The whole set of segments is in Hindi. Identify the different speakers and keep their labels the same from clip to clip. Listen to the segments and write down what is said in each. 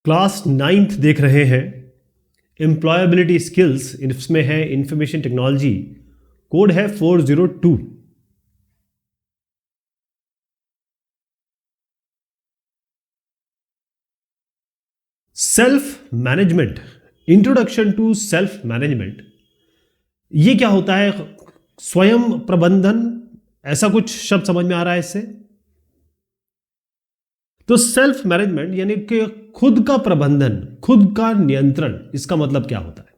Speaker 1: क्लास 9th देख रहे हैं, एम्प्लॉयबिलिटी स्किल्स, इसमें है इंफॉर्मेशन टेक्नोलॉजी, कोड है 402। Self management, introduction to self management. ये क्या होता है? स्वयं प्रबंधन, ऐसा कुछ शब्द समझ में आ रहा है इससे? तो सेल्फ मैनेजमेंट यानी कि खुद का प्रबंधन, खुद का नियंत्रण, इसका मतलब क्या होता है?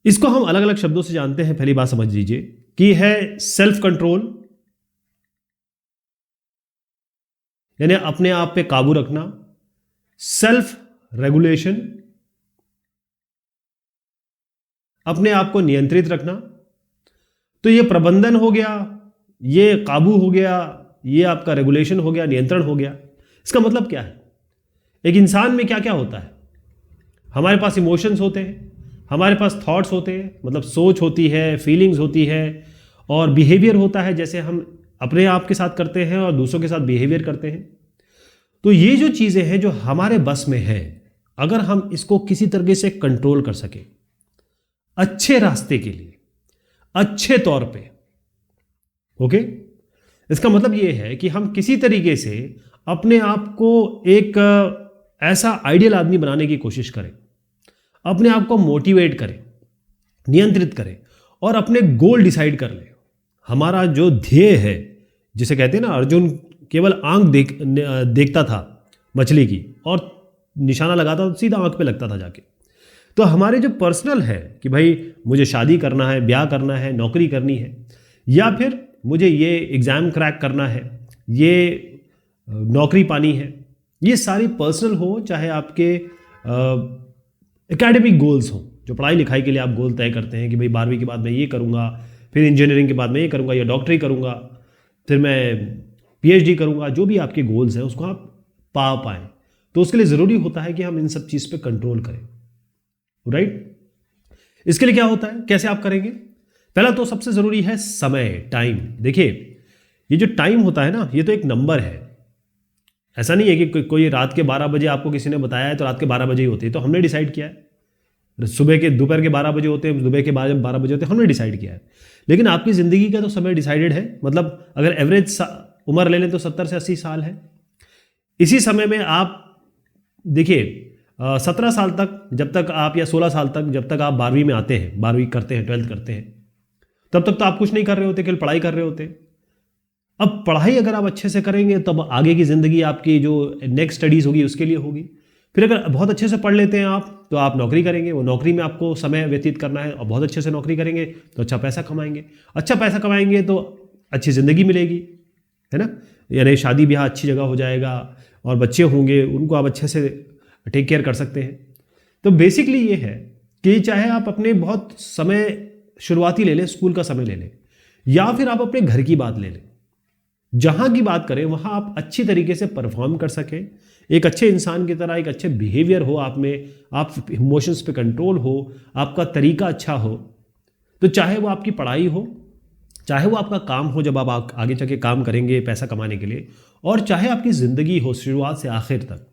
Speaker 1: इसको हम अलग अलग शब्दों से जानते हैं। पहली बात समझ लीजिए कि है सेल्फ कंट्रोल, यानी अपने आप पे काबू रखना। सेल्फ रेगुलेशन, अपने आप को नियंत्रित रखना। तो ये प्रबंधन हो गया, ये काबू हो गया, ये आपका रेगुलेशन हो गया, नियंत्रण हो गया। इसका मतलब क्या है? एक इंसान में क्या क्या होता है? हमारे पास इमोशंस होते हैं, हमारे पास थॉट्स होते हैं, मतलब सोच होती है, फीलिंग्स होती है, और बिहेवियर होता है, जैसे हम अपने आप के साथ करते हैं और दूसरों के साथ बिहेवियर करते हैं। तो ये जो चीज़ें हैं जो हमारे बस में है, अगर हम इसको किसी तरीके से कंट्रोल कर सके अच्छे रास्ते के लिए, अच्छे तौर पे, ओके, इसका मतलब ये है कि हम किसी तरीके से अपने आप को एक ऐसा आइडियल आदमी बनाने की कोशिश करें, अपने आप को मोटिवेट करें, नियंत्रित करें और अपने गोल डिसाइड कर लें। हमारा जो ध्येय है, जिसे कहते हैं ना, अर्जुन केवल आंख देखता था मछली की और निशाना लगाता तो सीधा आंख पे लगता था जाके। तो हमारे जो पर्सनल है कि भाई मुझे शादी करना है, ब्याह करना है, नौकरी करनी है, या फिर मुझे ये एग्ज़ाम क्रैक करना है, ये नौकरी पानी है, ये सारी पर्सनल हो, चाहे आपके एकेडमिक गोल्स हो, जो पढ़ाई लिखाई के लिए आप गोल तय करते हैं कि भाई 12वीं के बाद मैं ये करूँगा, फिर इंजीनियरिंग के बाद मैं ये करूँगा, या डॉक्टरी करूँगा, फिर मैं पीएचडी करूँगा, जो भी आपके गोल्स हैं उसको आप पा पाएँ। तो उसके लिए ज़रूरी होता है कि हम इन सब चीज़ पे कंट्रोल करें, राइट? इसके लिए क्या होता है, कैसे आप करेंगे? पहला तो सबसे ज़रूरी है समय, टाइम। देखिए, ये जो टाइम होता है ना, ये तो एक नंबर है। ऐसा नहीं है कि कोई रात के 12 बजे आपको किसी ने बताया है तो रात के 12 बजे ही होते हैं, तो हमने डिसाइड किया है। दोपहर के 12 बजे होते हैं, सुबह के 12 बजे होते हैं, हमने डिसाइड किया है। लेकिन आपकी ज़िंदगी का तो समय डिसाइडेड है। मतलब अगर एवरेज उम्र ले लें तो 70 से 80 साल है। इसी समय में आप देखिए, 17 साल तक, जब तक आप, या 16 साल तक, जब तक आप 12वीं में आते हैं, 12वीं करते हैं, 12th करते हैं, तब तक तो आप कुछ नहीं कर रहे होते, केवल पढ़ाई कर रहे होते। अब पढ़ाई अगर आप अच्छे से करेंगे तब आगे की ज़िंदगी आपकी जो नेक्स्ट स्टडीज़ होगी उसके लिए होगी। फिर अगर बहुत अच्छे से पढ़ लेते हैं आप, तो आप नौकरी करेंगे, वो नौकरी में आपको समय व्यतीत करना है, और बहुत अच्छे से नौकरी करेंगे तो अच्छा पैसा कमाएंगे। अच्छा पैसा कमाएंगे तो अच्छी ज़िंदगी मिलेगी, है ना? यानी शादी ब्याह अच्छी जगह हो जाएगा, और बच्चे होंगे, उनको आप अच्छे से टेक केयर कर सकते हैं। तो बेसिकली ये है कि चाहे आप अपने बहुत समय शुरुआती ले लें, स्कूल का समय ले लें, या फिर आप अपने घर की बात ले लें, जहां की बात करें वहां आप अच्छी तरीके से परफॉर्म कर सकें, एक अच्छे इंसान की तरह, एक अच्छे बिहेवियर हो आप में, आप इमोशंस पे कंट्रोल हो, आपका तरीका अच्छा हो। तो चाहे वो आपकी पढ़ाई हो, चाहे वो आपका काम हो, जब आप आगे चल के काम करेंगे पैसा कमाने के लिए, और चाहे आपकी ज़िंदगी हो शुरुआत से आखिर तक,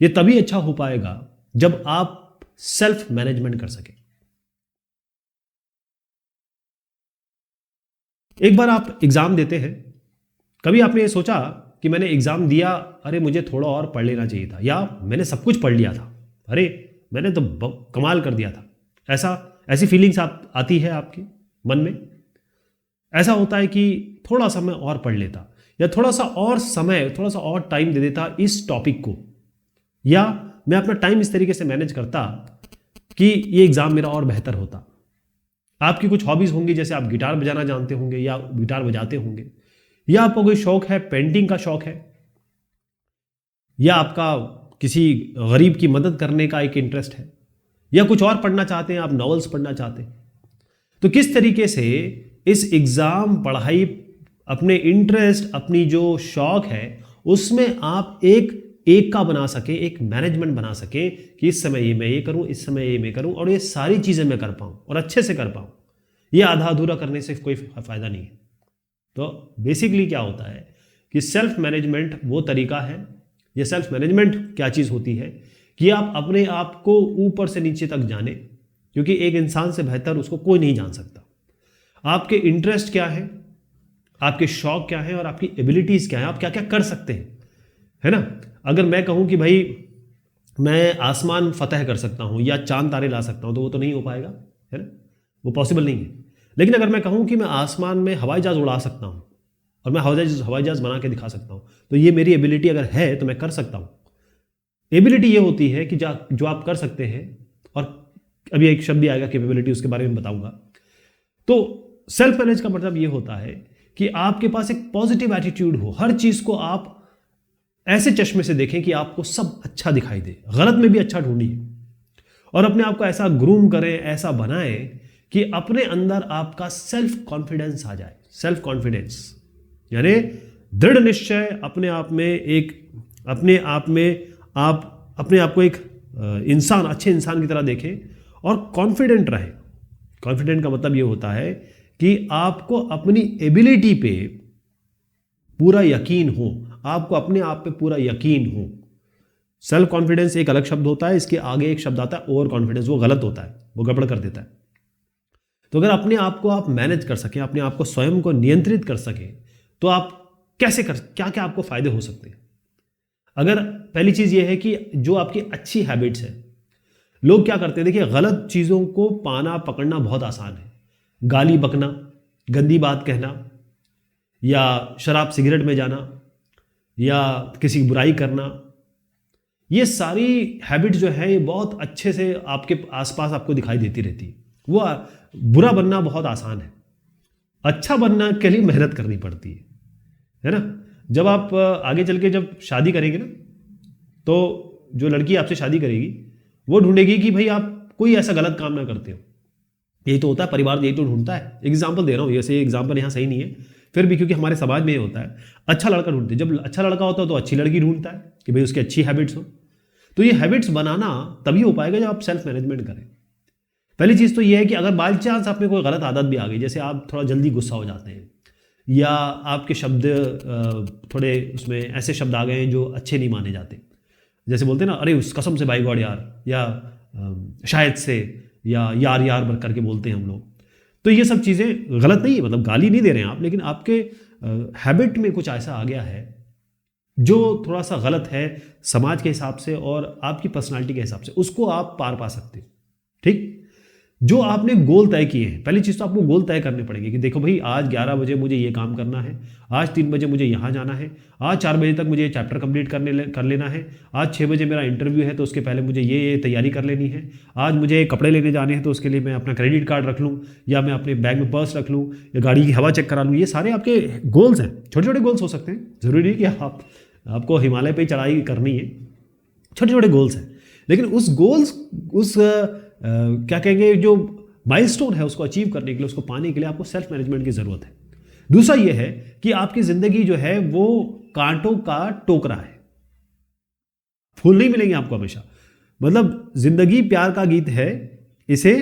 Speaker 1: ये तभी अच्छा हो पाएगा जब आप सेल्फ मैनेजमेंट कर सकें। एक बार आप एग्ज़ाम देते हैं, कभी आपने ये सोचा कि मैंने एग्ज़ाम दिया, अरे मुझे थोड़ा और पढ़ लेना चाहिए था, या मैंने सब कुछ पढ़ लिया था, अरे मैंने तो कमाल कर दिया था? ऐसी फीलिंग्स आती है आपके मन में? ऐसा होता है कि थोड़ा सा मैं और पढ़ लेता, या थोड़ा सा और समय, थोड़ा सा और टाइम दे देता इस टॉपिक को, या मैं अपना टाइम इस तरीके से मैनेज करता कि ये एग्ज़ाम मेरा और बेहतर होता। आपकी कुछ हॉबीज़ होंगी, जैसे आप गिटार बजाना जानते होंगे या गिटार बजाते होंगे, या आपको कोई शौक है, पेंटिंग का शौक है, या आपका किसी गरीब की मदद करने का एक इंटरेस्ट है, या कुछ और पढ़ना चाहते हैं, आप नॉवेल्स पढ़ना चाहते हैं। तो किस तरीके से इस एग्ज़ाम, पढ़ाई, अपने इंटरेस्ट, अपनी जो शौक है, उसमें आप एक का बना सके, एक मैनेजमेंट बना सके कि इस समय ये मैं ये करूं, इस समय ये मैं करूं, और ये सारी चीज़ें मैं कर पाऊं और अच्छे से कर पाऊं। ये आधा अधूरा करने से कोई फ़ायदा नहीं है। तो बेसिकली क्या होता है कि सेल्फ मैनेजमेंट वो तरीका है ये सेल्फ मैनेजमेंट क्या चीज़ होती है कि आप अपने आप को ऊपर से नीचे तक जाने, क्योंकि एक इंसान से बेहतर उसको कोई नहीं जान सकता। आपके इंटरेस्ट क्या है, आपके शौक क्या है और आपकी एबिलिटीज़ क्या है, आप क्या क्या कर सकते हैं, है ना। अगर मैं कहूँ कि भाई मैं आसमान फतह कर सकता हूँ या चांद तारे ला सकता हूँ, तो वो तो नहीं हो पाएगा, है ना, वो पॉसिबल नहीं है। लेकिन अगर मैं कहूँ कि मैं आसमान में हवाई जहाज़ उड़ा सकता हूँ और मैं हवाई जहाज़ बना के दिखा सकता हूँ, तो ये मेरी एबिलिटी अगर है तो मैं कर सकता हूँ। एबिलिटी ये होती है कि जो आप कर सकते हैं, और अभी एक शब्द भी आएगा कैपेबिलिटी, उसके बारे में बताऊंगा। तो सेल्फ मैनेज का मतलब ये होता है कि आपके पास एक पॉजिटिव एटीट्यूड हो, हर चीज़ को आप ऐसे चश्मे से देखें कि आपको सब अच्छा दिखाई दे, गलत में भी अच्छा ढूंढिए और अपने आप को ऐसा ग्रूम करें, ऐसा बनाएं कि अपने अंदर आपका सेल्फ कॉन्फिडेंस आ जाए। सेल्फ कॉन्फिडेंस यानी दृढ़ निश्चय, अपने आप में आप अपने आप को एक इंसान, अच्छे इंसान की तरह देखें और कॉन्फिडेंट रहें। कॉन्फिडेंट का मतलब ये होता है कि आपको अपनी एबिलिटी पे पूरा यकीन हो, आपको अपने आप पे पूरा यकीन हो। सेल्फ कॉन्फिडेंस एक अलग शब्द होता है, इसके आगे एक शब्द आता है ओवर कॉन्फिडेंस, वो गलत होता है, वो गड़बड़ कर देता है। तो अगर अपने आप को आप मैनेज कर सकें, अपने आप को स्वयं को नियंत्रित कर सकें, तो आप कैसे क्या क्या आपको फायदे हो सकते हैं। अगर पहली चीज ये है कि जो आपकी अच्छी हैबिट्स है, लोग क्या करते हैं, देखिए गलत चीजों को पाना पकड़ना बहुत आसान है। गाली बकना, गंदी बात कहना, या शराब सिगरेट में जाना, या किसी की बुराई करना, ये सारी हैबिट जो है ये बहुत अच्छे से आपके आसपास आपको दिखाई देती रहती है। वो बुरा बनना बहुत आसान है, अच्छा बनना के लिए मेहनत करनी पड़ती है ना। जब आप आगे चल के जब शादी करेंगे ना, तो जो लड़की आपसे शादी करेगी वो ढूंढेगी कि भाई आप कोई ऐसा गलत काम ना करते हो। यही तो होता है, परिवार यही तो ढूंढता है। एग्जाम्पल दे रहा हूँ, जैसे एग्जाम्पल यहाँ सही नहीं है फिर भी, क्योंकि हमारे समाज में ये होता है, अच्छा लड़का ढूंढते हैं। जब अच्छा लड़का होता है तो अच्छी लड़की ढूंढता है कि भाई उसकी अच्छी हैबिट्स हो। तो ये हैबिट्स बनाना तभी हो पाएगा जब आप सेल्फ मैनेजमेंट करें। पहली चीज़ तो ये है कि अगर बाई चांस आप में कोई गलत आदत भी आ गई, जैसे आप थोड़ा जल्दी गुस्सा हो जाते हैं, या आपके शब्द थोड़े उसमें ऐसे शब्द आ गए हैं जो अच्छे नहीं माने जाते, जैसे बोलते हैं ना, अरे उस कसम से भाई गॉड यार, या शायद से, या यार यार करके बोलते हैं हम लोग। तो ये सब चीज़ें गलत नहीं है, मतलब गाली नहीं दे रहे हैं आप, लेकिन आपके हैबिट में कुछ ऐसा आ गया है जो थोड़ा सा गलत है समाज के हिसाब से और आपकी पर्सनालिटी के हिसाब से, उसको आप पार पा सकते हो। ठीक, जो आपने गोल तय किए हैं, पहली चीज़ तो आपको गोल तय करने पड़ेंगे कि देखो भाई आज 11 बजे मुझे ये काम करना है, आज 3 बजे मुझे यहाँ जाना है, आज 4 बजे तक मुझे ये चैप्टर कंप्लीट कर लेना है, आज 6 बजे मेरा इंटरव्यू है तो उसके पहले मुझे ये तैयारी कर लेनी है, आज मुझे कपड़े लेने जाने हैं तो उसके लिए मैं अपना क्रेडिट कार्ड रख लूँ, या मैं अपने बैग में पर्स रख लूँ, या गाड़ी की हवा चेक करा लूँ। ये सारे आपके गोल्स हैं, छोटे छोटे गोल्स हो सकते हैं, ज़रूरी नहीं कि आपको हिमालय पर चढ़ाई करनी है, छोटे छोटे गोल्स हैं। लेकिन उस क्या कहेंगे, जो माइलस्टोन है उसको अचीव करने के लिए, उसको पाने के लिए आपको सेल्फ मैनेजमेंट की ज़रूरत है। दूसरा ये है कि आपकी ज़िंदगी जो है वो कांटों का टोकरा है, फूल नहीं मिलेंगे आपको हमेशा। मतलब ज़िंदगी प्यार का गीत है, इसे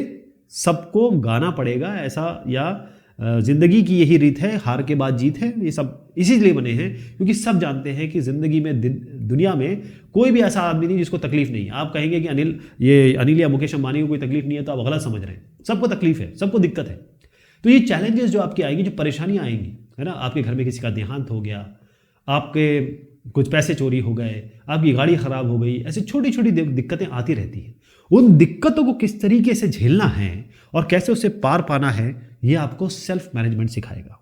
Speaker 1: सबको गाना पड़ेगा ऐसा, या ज़िंदगी की यही रीत है, हार के बाद जीत है। ये सब इसीलिए बने हैं क्योंकि सब जानते हैं कि ज़िंदगी में, दुनिया में कोई भी ऐसा आदमी नहीं जिसको तकलीफ नहीं है। आप कहेंगे कि अनिल या मुकेश अंबानी को कोई तकलीफ नहीं है, तो आप गलत समझ रहे हैं। सबको तकलीफ है, सबको दिक्कत है। तो ये चैलेंजेस जो आपकी आएंगी, जो परेशानियां आएंगी, है ना, आपके घर में किसी का देहांत हो गया, आपके कुछ पैसे चोरी हो गए, आपकी गाड़ी खराब हो गई, ऐसी छोटी छोटी दिक्कतें आती रहती हैं। उन दिक्कतों को किस तरीके से झेलना है और कैसे उससे पार पाना है, ये आपको सेल्फ मैनेजमेंट सिखाएगा।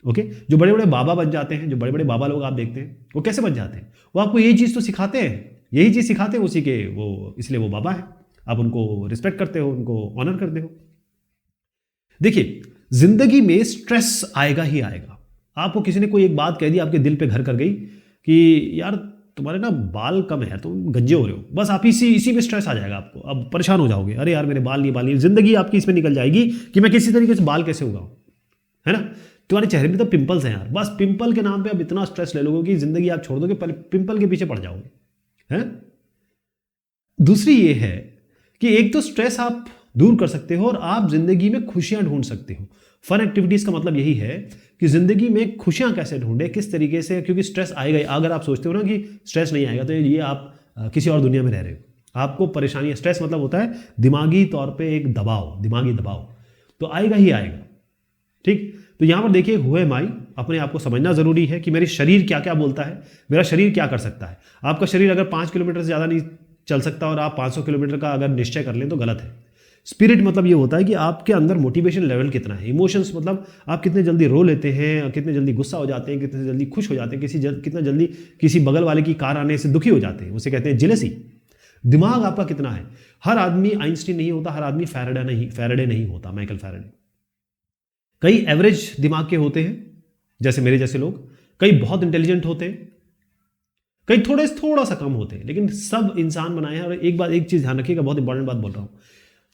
Speaker 1: ओके, जो बड़े बड़े बाबा बन जाते हैं, जो बड़े बड़े बाबा लोग आप देखते हैं, वो कैसे बन जाते हैं, वो आपको यही चीज़ तो सिखाते हैं, यही चीज़ सिखाते हैं उसी के, वो इसलिए वो बाबा है। आप उनको रिस्पेक्ट करते हो, उनको ऑनर करते हो। देखिए, जिंदगी में स्ट्रेस आएगा ही आएगा। आपको किसी ने कोई एक बात कह दी, आपके दिल पे घर कर गई कि यार तुम्हारे ना बाल कम है, तुम गंजे हो रहे हो, बस आप इसी में स्ट्रेस आ जाएगा आपको। अब परेशान हो जाओगे, अरे यार मेरे बाल नहीं, जिंदगी आपकी इसमें निकल जाएगी कि मैं किसी तरीके से बाल कैसे उगाऊं, है ना। तुम्हारे चेहरे में तो पिंपल्स हैं यार, बस पिंपल के नाम पे आप इतना स्ट्रेस ले लोगे कि जिंदगी आप छोड़ दोगे, पिंपल के पीछे पड़ जाओगे, है। दूसरी ये है कि एक तो स्ट्रेस आप दूर कर सकते हो और आप जिंदगी में खुशियां ढूंढ सकते हो। फन एक्टिविटीज़ का मतलब यही है कि ज़िंदगी में खुशियाँ कैसे ढूंढे, किस तरीके से, क्योंकि स्ट्रेस आएगा। अगर आप सोचते हो ना कि स्ट्रेस नहीं आएगा तो ये आप किसी और दुनिया में रह रहे हो, आपको परेशानी है। स्ट्रेस मतलब होता है दिमागी तौर पे एक दबाव, दिमागी दबाव, तो आएगा ही आएगा। ठीक, तो यहाँ पर देखिए हुए माई, अपने आप को समझना जरूरी है कि मेरे शरीर क्या क्या बोलता है, मेरा शरीर क्या कर सकता है। आपका शरीर अगर 5 किलोमीटर से ज़्यादा नहीं चल सकता और आप 500 किलोमीटर का अगर निश्चय कर लें तो गलत है। स्पिरिट मतलब ये होता है कि आपके अंदर मोटिवेशन लेवल कितना है। इमोशंस मतलब आप कितने जल्दी रो लेते हैं, कितने जल्दी गुस्सा हो जाते हैं, कितने जल्दी खुश हो जाते हैं, कितना जल्दी किसी बगल वाले की कार आने से दुखी हो जाते हैं, उसे कहते हैं जेलसी। दिमाग आपका कितना है। हर आदमी आइंस्टीन नहीं होता, हर आदमी फैराडे नहीं होता, माइकल फैराडे। कई एवरेज दिमाग के होते हैं जैसे मेरे जैसे लोग, कई बहुत इंटेलिजेंट होते हैं, कई थोड़ा सा कम होते हैं, लेकिन सब इंसान बनाए हैं। और एक चीज ध्यान रखिएगा, बहुत इंपॉर्टेंट बात बोल रहा हूं।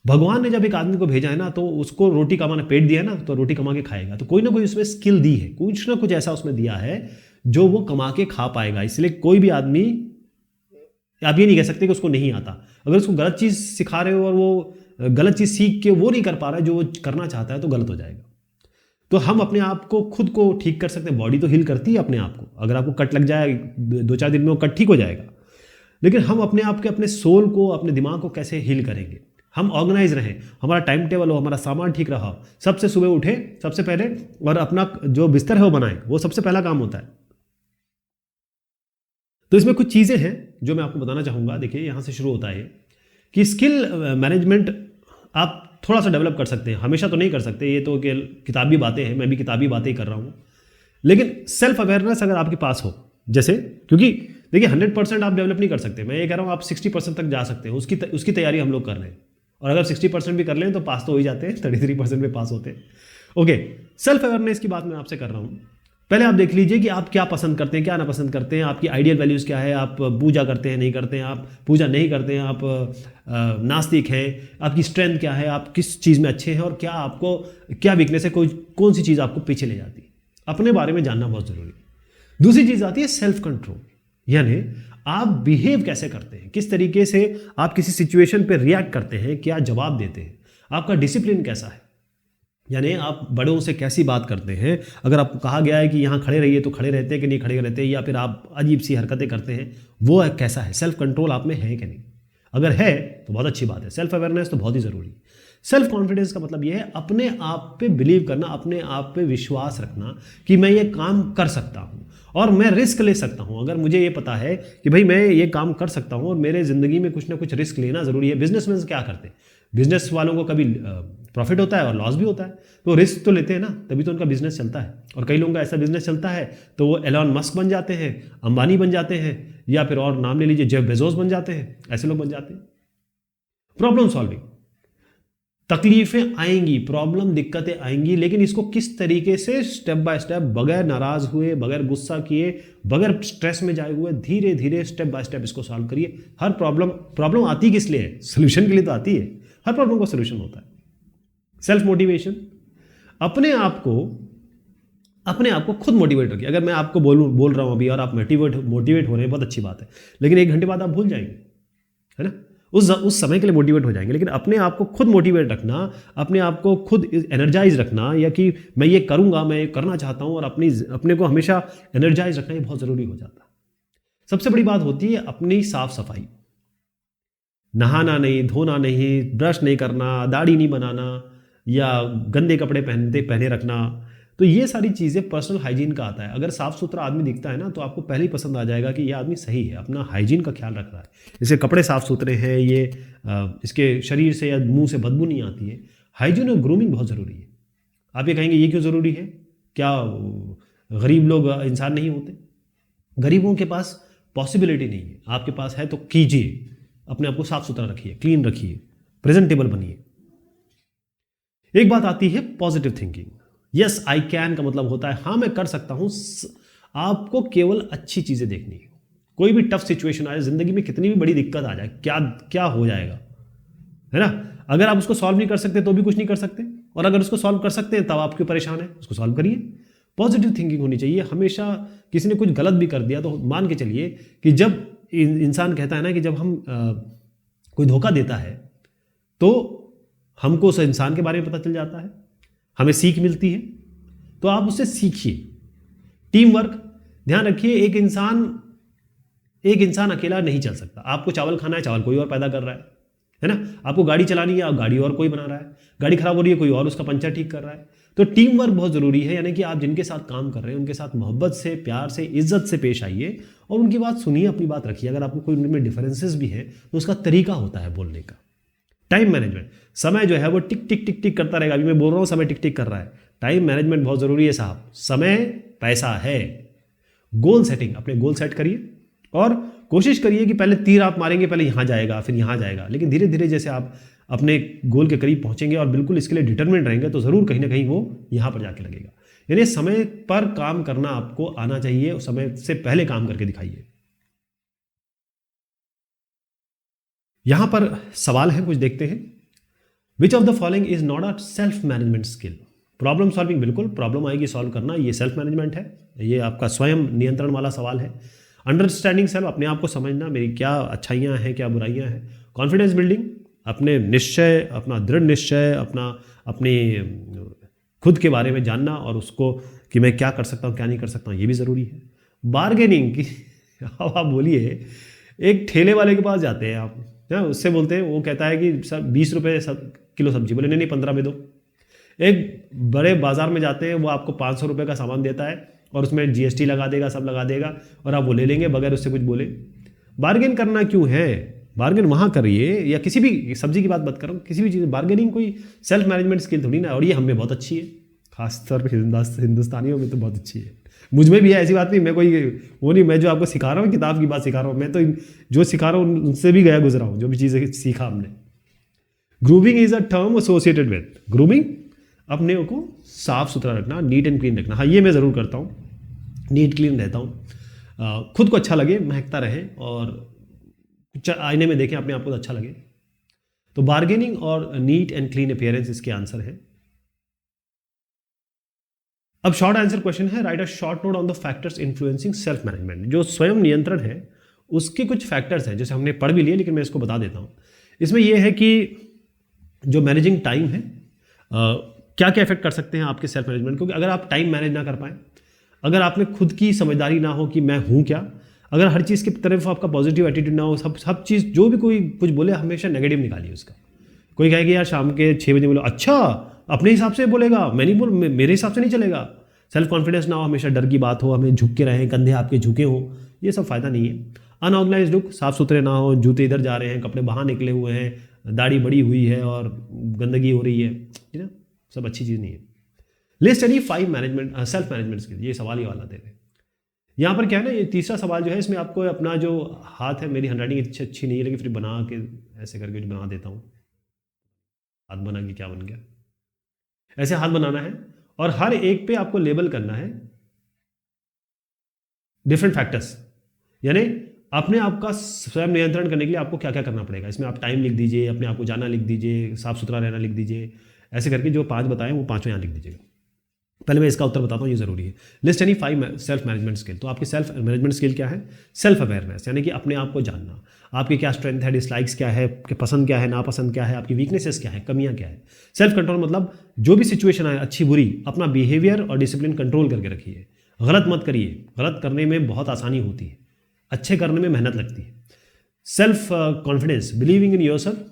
Speaker 1: भगवान ने जब एक आदमी को भेजा है ना, तो उसको रोटी कमाना, पेट दिया है ना, तो रोटी कमा के खाएगा। तो कोई ना कोई उसमें स्किल दी है, कुछ ना कुछ ऐसा उसमें दिया है जो वो कमा के खा पाएगा। इसलिए कोई भी आदमी, आप ये नहीं कह सकते कि उसको नहीं आता। अगर उसको गलत चीज सिखा रहे हो और वो गलत चीज सीख के वो नहीं कर पा रहा है जो वो करना चाहता है, तो गलत हो जाएगा। तो हम अपने आप को, खुद को ठीक कर सकते हैं। बॉडी तो हील करती है अपने आप को। अगर आपको कट लग जाए 2-4 दिन में वो कट ठीक हो जाएगा, लेकिन हम अपने आप के, अपने सोल को, अपने दिमाग को कैसे हील करेंगे। हम ऑर्गेनाइज रहें, हमारा टाइम टेबल हो, हमारा सामान ठीक रहा, सबसे सुबह उठे सबसे पहले और अपना जो बिस्तर है वो बनाएं, वो सबसे पहला काम होता है। तो इसमें कुछ चीज़ें हैं जो मैं आपको बताना चाहूँगा। देखिए यहाँ से शुरू होता है कि स्किल मैनेजमेंट आप थोड़ा सा डेवलप कर सकते हैं, हमेशा तो नहीं कर सकते, ये तो किताबी बातें हैं, मैं भी किताबी बातें ही कर रहा हूँ। लेकिन सेल्फ अवेयरनेस अगर आपके पास हो, जैसे, क्योंकि देखिए 100% आप डेवलप नहीं कर सकते, मैं ये कह रहा हूँ आप 60% तक जा सकते हैं, उसकी तैयारी हम लोग कर रहे हैं। और अगर 60% भी कर लें तो पास तो हो ही जाते हैं, 33% में पास होते हैं। ओके, सेल्फ अवेयरनेस की बात मैं आपसे कर रहा हूँ। पहले आप देख लीजिए कि आप क्या पसंद करते हैं, क्या ना पसंद करते हैं, आपकी आइडियल वैल्यूज़ क्या है, आप पूजा करते हैं नहीं करते हैं, आप पूजा नहीं करते हैं, आप नास्तिक हैं, आपकी स्ट्रेंथ क्या है, आप किस चीज़ में अच्छे हैं, और क्या आपको क्या वीकनेस है, कौन सी चीज़ आपको पीछे ले जाती है। अपने बारे में जानना बहुत ज़रूरी है। दूसरी चीज़ आती है सेल्फ कंट्रोल, यानी आप बिहेव कैसे करते हैं, किस तरीके से आप किसी सिचुएशन पे रिएक्ट करते हैं, क्या जवाब देते हैं, आपका डिसिप्लिन कैसा है, यानी आप बड़ों से कैसी बात करते हैं। अगर आपको कहा गया है कि यहाँ खड़े रहिए तो खड़े रहते हैं कि नहीं खड़े रहते हैं, या फिर आप अजीब सी हरकतें करते हैं, वो कैसा है, सेल्फ कंट्रोल आप में है कि नहीं। अगर है तो बहुत अच्छी बात है। सेल्फ अवेयरनेस तो बहुत ही ज़रूरी है। सेल्फ कॉन्फिडेंस का मतलब यह है अपने आप पे बिलीव करना, अपने आप पे विश्वास रखना कि मैं ये काम कर सकता हूँ और मैं रिस्क ले सकता हूँ। अगर मुझे ये पता है कि भाई मैं ये काम कर सकता हूँ और मेरे ज़िंदगी में कुछ ना कुछ रिस्क लेना ज़रूरी है। बिजनेसमैन क्या करते हैं, बिजनेस वालों को कभी प्रॉफिट होता है और लॉस भी होता है, तो रिस्क तो लेते हैं ना, तभी तो उनका बिजनेस चलता है। और कई लोगों का ऐसा बिजनेस चलता है तो वो एलॉन मस्क बन जाते हैं, अंबानी बन जाते हैं, या फिर और नाम ले लीजिए जेफ बेजोस बन जाते हैं, ऐसे लोग बन जाते हैं। प्रॉब्लम सॉल्विंग, तकलीफें आएंगी, प्रॉब्लम दिक्कतें आएंगी, लेकिन इसको किस तरीके से स्टेप बाय स्टेप, बगैर नाराज हुए, बगैर गुस्सा किए, बगैर स्ट्रेस में जाए हुए, धीरे धीरे स्टेप बाय स्टेप इसको सॉल्व करिए। हर प्रॉब्लम आती किस लिए है, सोल्यूशन के लिए तो आती है। हर प्रॉब्लम का सोल्यूशन होता है। सेल्फ मोटिवेशन, अपने आप को खुद मोटिवेट रखिए। अगर मैं आपको बोल रहा हूं अभी और आप मोटिवेट हो रहे हैं, बहुत अच्छी बात है, लेकिन 1 घंटे बाद आप भूल जाएंगे, है ना। उस समय के लिए मोटिवेट हो जाएंगे, लेकिन अपने आप को खुद मोटिवेट रखना, अपने आप को खुद एनर्जाइज रखना, या कि मैं ये करूंगा, मैं ये करना चाहता हूं, और अपने को हमेशा एनर्जाइज रखना, ये बहुत जरूरी हो जाता है। सबसे बड़ी बात होती है अपनी साफ सफाई, नहाना नहीं, धोना नहीं, ब्रश नहीं करना, दाढ़ी नहीं बनाना, या गंदे कपड़े पहने रखना। तो ये सारी चीज़ें पर्सनल हाइजीन का आता है। अगर साफ सुथरा आदमी दिखता है ना, तो आपको पहले ही पसंद आ जाएगा कि ये आदमी सही है, अपना हाइजीन का ख्याल रख रहा है, इसके कपड़े साफ सुथरे हैं, ये इसके शरीर से या मुंह से बदबू नहीं आती है। हाइजीन और ग्रूमिंग बहुत ज़रूरी है। आप ये कहेंगे ये क्यों ज़रूरी है, क्या गरीब लोग इंसान नहीं होते? गरीबों के पास पॉसिबिलिटी नहीं है, आपके पास है तो कीजिए। अपने आप को साफ सुथरा रखिए, क्लीन रखिए, प्रेजेंटेबल बनिए। एक बात आती है positive thinking. Yes I can का मतलब होता है हाँ मैं कर सकता हूं। आपको केवल अच्छी चीजें देखनी है। कोई भी टफ सिचुएशन आए जिंदगी में, कितनी भी बड़ी दिक्कत आ जाए, क्या हो जाएगा, है ना। अगर आप उसको सॉल्व नहीं कर सकते तो भी कुछ नहीं कर सकते, और अगर उसको सॉल्व कर सकते हैं तब आप क्यों परेशान है, उसको सॉल्व करिए। पॉजिटिव थिंकिंग होनी चाहिए हमेशा। किसी ने कुछ गलत भी कर दिया तो मान के चलिए कि जब इंसान कहता है ना कि जब हम कोई धोखा देता है तो हमको उस इंसान के बारे में पता चल जाता है, हमें सीख मिलती है, तो आप उससे सीखिए। टीम वर्क, ध्यान रखिए एक इंसान अकेला नहीं चल सकता। आपको चावल खाना है, चावल कोई और पैदा कर रहा है ना। आपको गाड़ी चलानी है, आप गाड़ी और कोई बना रहा है। गाड़ी खराब हो रही है, कोई और उसका पंचर ठीक कर रहा है। तो टीम वर्क बहुत जरूरी है, यानी कि आप जिनके साथ काम कर रहे हैं उनके साथ मोहब्बत से, प्यार से, इज्जत से पेश आइए और उनकी बात सुनिए, अपनी बात रखिए। अगर आपको कोई उनमें डिफरेंसेस भी है तो उसका तरीका होता है बोलने का। टाइम मैनेजमेंट, समय जो है वो टिक टिक टिक टिक करता रहेगा। अभी मैं बोल रहा हूँ समय टिक टिक कर रहा है। टाइम मैनेजमेंट बहुत जरूरी है साहब, समय पैसा है। गोल सेटिंग, अपने गोल सेट करिए और कोशिश करिए कि पहले तीर आप मारेंगे, पहले यहाँ जाएगा फिर यहाँ जाएगा, लेकिन धीरे धीरे जैसे आप अपने गोल के करीब पहुंचेंगे और बिल्कुल इसके लिए डिटरमिनेड रहेंगे तो जरूर कहीं ना कहीं वो यहाँ पर जाके लगेगा। यानी समय पर काम करना आपको आना चाहिए, समय से पहले काम करके दिखाइए। यहां पर सवाल है, कुछ देखते हैं। Which of the following is not a self management skill? Problem solving, बिल्कुल प्रॉब्लम आएगी सॉल्व करना, ये सेल्फ मैनेजमेंट है, ये आपका स्वयं नियंत्रण वाला सवाल है। अंडरस्टैंडिंग सेल्फ, अपने आप को समझना, मेरी क्या अच्छाइयाँ हैं क्या बुराइयाँ हैं। कॉन्फिडेंस बिल्डिंग, अपने निश्चय, अपना दृढ़ निश्चय, अपने खुद के बारे में जानना और उसको कि मैं क्या कर सकता हूँ क्या नहीं कर सकता हूँ, ये भी ज़रूरी है। बार्गेनिंग की अब आप बोलिए, एक ठेले वाले के पास जाते हैं आप, उससे बोलते हैं, वो कहता है कि सर 20 रुपये किलो सब्जी, बोले नहीं 15 में दो। एक बड़े बाजार में जाते हैं, वो आपको 500 रुपये का सामान देता है और उसमें GST लगा देगा, सब लगा देगा और आप वो ले लेंगे बगैर उससे कुछ बोले। बार्गेन करना क्यों है? बार्गेन वहाँ करिए, या किसी भी सब्जी की बात मत करो, किसी भी चीज़। बार्गेनिंग कोई सेल्फ मैनेजमेंट स्किल थोड़ी ना, और ये हमें बहुत अच्छी है, खासतौर पर हिंदुस्तानियों में तो बहुत अच्छी है। मुझ में भी है, ऐसी बात नहीं, मैं कोई वो नहीं, मैं जो आपको सिखा रहा हूँ किताब की बात सिखा रहा हूँ, मैं तो जो सिखा रहा हूँ उनसे भी गया गुजरा हूँ, जो भी चीज़ें सीखा हमने। Grooming is a term associated with, grooming अपने को साफ सुथरा रखना, नीट एंड क्लीन रखना। हाँ, ये मैं ज़रूर करता हूँ, नीट क्लीन रहता हूँ, खुद को अच्छा लगे, महकता रहे और आईने में देखें अपने आप को अच्छा लगे। तो बार्गेनिंग और नीट एंड क्लीन अपीयरेंस इसके आंसर है। अब शॉर्ट आंसर क्वेश्चन है, right a short note on the factors influencing self management. जो स्वयं नियंत्रण है उसके कुछ फैक्टर्स हैं, जैसे हमने पढ़ भी लिए लेकिन मैं इसको बता देता हूँ। इसमें यह है कि जो मैनेजिंग टाइम है, क्या क्या इफेक्ट कर सकते हैं आपके सेल्फ मैनेजमेंट, क्योंकि अगर आप टाइम मैनेज ना कर पाएँ, अगर आप में खुद की समझदारी ना हो कि मैं हूँ क्या, अगर हर चीज़ की तरफ आपका पॉजिटिव एटीट्यूड ना हो, सब चीज़ जो भी कोई कुछ बोले हमेशा नेगेटिव निकालिए उसका। कोई कहेगा यार शाम के 6 बजे बोलो, अच्छा अपने हिसाब से बोलेगा, मैं नहीं बोल, मेरे हिसाब से नहीं चलेगा। सेल्फ कॉन्फिडेंस ना हो, हमेशा डर की बात हो, हमें झुक के रहें, कंधे आपके झुके हों, ये सब फ़ायदा नहीं है। अनऑर्गेनाइज लुक, साफ सुथरे ना हो, जूते इधर जा रहे हैं, कपड़े बाहर निकले हुए हैं, दाढ़ी बड़ी हुई है और गंदगी हो रही है ना, सब अच्छी चीज़ नहीं है। List any 5 management self management skill, ये सवाल ही वाला दे रहे हैं। यहाँ पर क्या है ना, ये तीसरा सवाल जो है, इसमें आपको अपना जो हाथ है, मेरी हैंडराइटिंग अच्छी नहीं है लेकिन फिर बना के ऐसे करके बना देता हूँ, हाथ बना के क्या बन गया, ऐसे हाथ बनाना है और हर एक पे आपको लेबल करना है डिफरेंट फैक्टर्स, यानी अपने आप का स्वयं नियंत्रण करने के लिए आपको क्या क्या करना पड़ेगा। इसमें आप टाइम लिख दीजिए, अपने आप को जाना लिख दीजिए, साफ सुथरा रहना लिख दीजिए, ऐसे करके जो 5 बताएं वो 5 यहाँ लिख दीजिएगा। पहले मैं इसका उत्तर बताता हूँ, ये जरूरी है। List any 5 self management skill. तो आपकी सेल्फ मैनेजमेंट स्किल क्या है? सेल्फ अवेयरनेस, यानी कि अपने आप को जानना, आपकी क्या स्ट्रेंथ है, डिसलाइक्स क्या है, आपके पसंद क्या है, नापसंद क्या है, आपकी वीकनेसेस क्या है, कमियां क्या है। सेल्फ कंट्रोल मतलब जो भी सिचुएशन आए, अच्छी बुरी, अपना बिहेवियर और डिसिप्लिन कंट्रोल करके रखिए। गलत मत करिए, गलत करने में बहुत आसानी होती है, अच्छे करने में मेहनत लगती है। Self confidence, believing in yourself,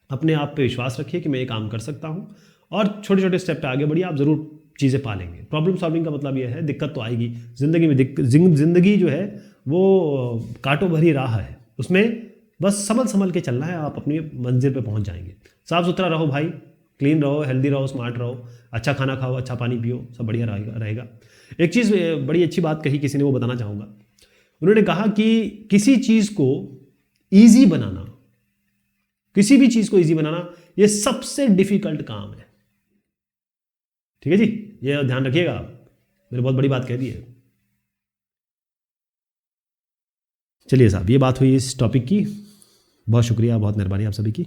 Speaker 1: अपने आप पे विश्वास रखिए कि मैं ये काम कर सकता हूँ और छोटे छोटे स्टेप पे आगे बढ़िए, आप जरूर चीज़ें पालेंगे। प्रॉब्लम सॉल्विंग का मतलब यह है, दिक्कत तो आएगी जिंदगी में, जिंदगी जो है वो कांटों भरी राह है, उसमें बस संभल के चलना है, आप अपनी मंजिल पे पहुंच जाएंगे। साफ सुथरा रहो भाई, क्लीन रहो, हेल्दी रहो, स्मार्ट रहो, अच्छा खाना खाओ, अच्छा पानी पियो, सब बढ़िया रहेगा। एक चीज़ बड़ी अच्छी बात कही किसी ने, वो बताना चाहूँगा। उन्होंने कहा कि किसी चीज़ को ईजी बनाना, किसी भी चीज़ को ईजी बनाना, ये सबसे डिफिकल्ट काम है। ठीक है जी, ये ध्यान रखिएगा, मैंने बहुत बड़ी बात कह दी है। चलिए साहब, ये बात हुई इस टॉपिक की। बहुत शुक्रिया, बहुत मेहरबानी आप सभी की।